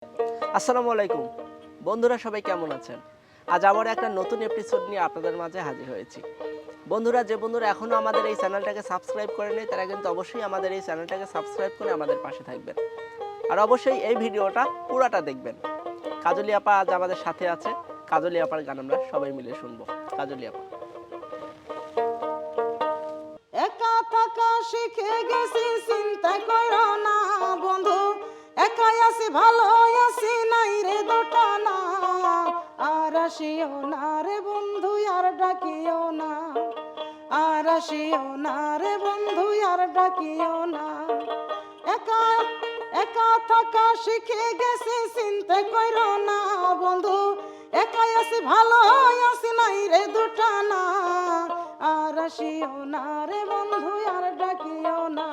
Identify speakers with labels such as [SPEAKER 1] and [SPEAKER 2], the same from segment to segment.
[SPEAKER 1] আসসালামু আলাইকুম বন্ধুরা, সবাই কেমন আছেন? আজ আবার একটা নতুন এপিসোড নিয়ে আপনাদের মাঝে হাজির হয়েছি। বন্ধুরা, যে বন্ধুরা এখনো আমাদের এই চ্যানেলটাকে সাবস্ক্রাইব করেনি তারা কিন্তু অবশ্যই আমাদের এই চ্যানেলটাকে সাবস্ক্রাইব করে আমাদের পাশে থাকবেন। আর অবশ্যই এই ভিডিওটা পুরাটা দেখবেন। কাজলি আপা আজ আমাদের সাথে আছে। কাজলি আপার গান আমরা সবাই মিলে শুনবো। কাজলি আপা।
[SPEAKER 2] একা থাকা শিখে গেছি, চিন্তা করো না বন্ধু। একাই আছি, ভালো আছি, নাই রে দোটানা। আর আসিও না রে বন্ধু, আর ডাকিও না। আর আসিও না রে বন্ধু, আর ডাকিও না। একা একা থাকা শিখে গেছি, চিন্তা করো না বন্ধু। একাই আছি, ভালো আছি, নাই রে দুটানা। আর আসিও না রে বন্ধু, আর ডাকিও না।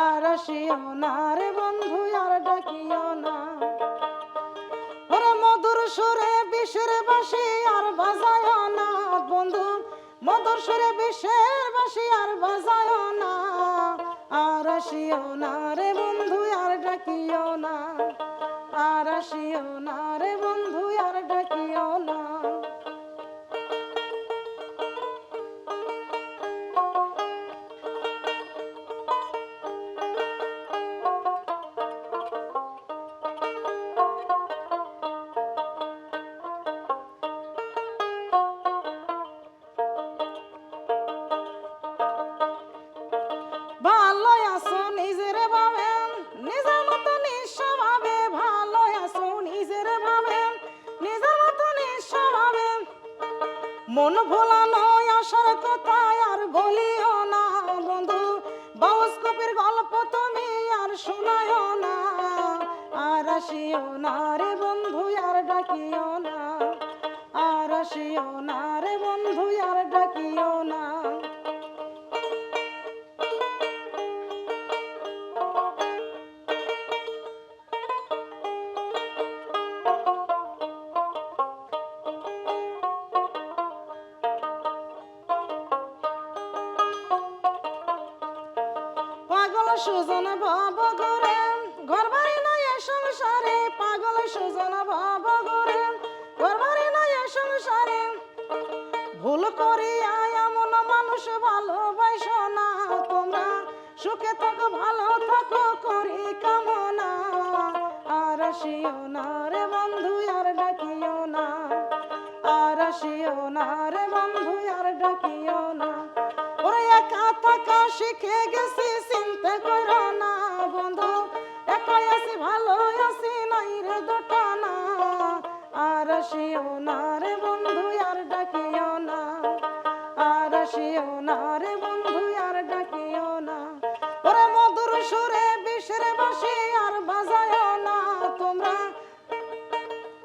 [SPEAKER 2] আর আসিও না রে বন্ধু, আর ডাকিও না। ওরে মধুর সুরে বিষের বাঁশি আর বাজায় না বন্ধু। মধুর সুরে বিষের বাঁশি আর বাজায় না। আর আসিও না রে বন্ধু, আর ডাকিও না। আর আসিও না রে বন্ধু, আর ডাকিও না। ভালো আছো নিজের ভাবেন, নিজের মতো নিঃস্বভাবে। ভালো আছো নিজের ভাবেন, নিজের মতো নিঃস্বভাবে। মন ভোলানো আসার কথা আর বলিও না বন্ধু। বাউস্কোপের গল্প তুমি আর শোনায়ও না। আর আসিও না রে বন্ধু, আর ডাকিও না। আর আসিও না রে বন্ধু, আর ডাকিও না। পাগল সুজন ভাব করে, ঘর বাড়ি নাই এ সংসারে। পাগল সুজন ভাব করে, ঘর বাড়ি নাই এ সংসারে। ভুল করিয়া এমন মানুষ ভালোবাসো না তোমরা। সুখে থাকো, ভালো থাকো, করি কামনা। আর আসিও না রে বন্ধু, আর ডাকিও না। আর আসিও না রে বন্ধু, আর ডাকিও না। ওরে একা থাকা শিখে গেছি, চিন্তা করো না বন্ধু। একাই আছি, ভালো আছি, নাই রে দোটানা। আর আসিও না রে বন্ধু, আর ডাকিও না। আর আসিও না রে বন্ধু, আর ডাকিও না। ওরে মধুর সুরে বিষের বাঁশি আর বাজায় না তোমরা।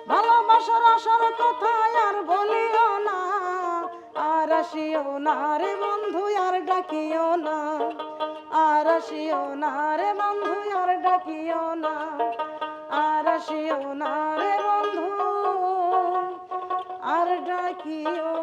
[SPEAKER 2] ভালোবাসার আসার কথা আর বলিও না। আর আসিও না রে বন্ধু, আর ডাকিও না। আর আসিও না রে বন্ধু, আর ডাকিও না। আর আসিও না রে বন্ধু, আর ডাকিও